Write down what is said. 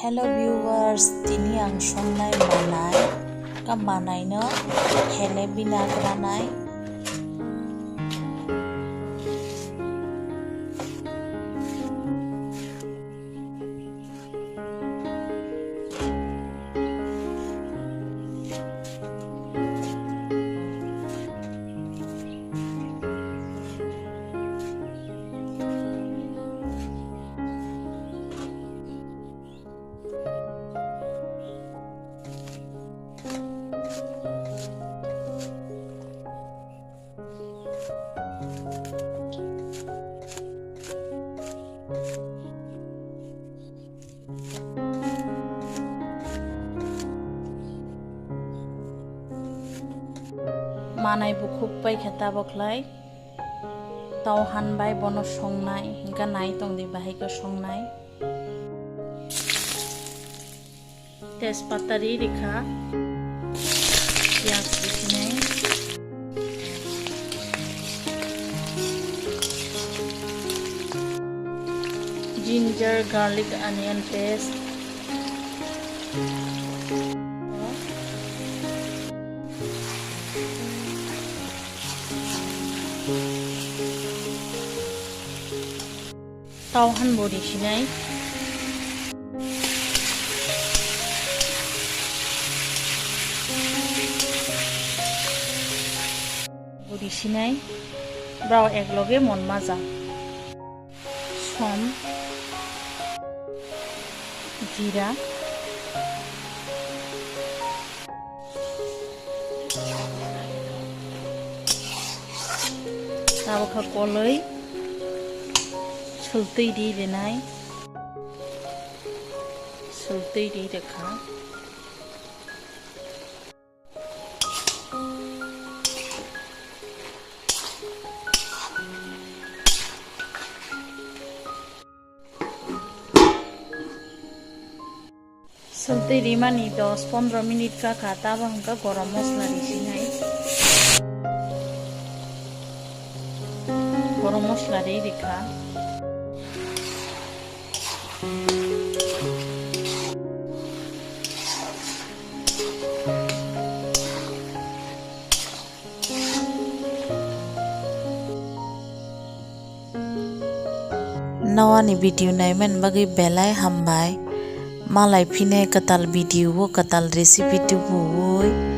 Hello viewers, tini ang songnai manai ka manai no hele binagranai manai bu khuppai kheta boklai tau hanbai bono songnai hingka nai tongdi bahai ko songnai tejpata ri rikha piyaz bisinai ginger garlic onion paste tauhan bodi sinai brau ekloge mon maja som jira tabokha koloi sultui di denai sultui di rekha sultui di mani 10-15 minit ka khata bangka gorom mosla risinai gorom mosla ri rekha nawani video naiman bagi belai hambai malai phine katal video wo katal recipe tu woi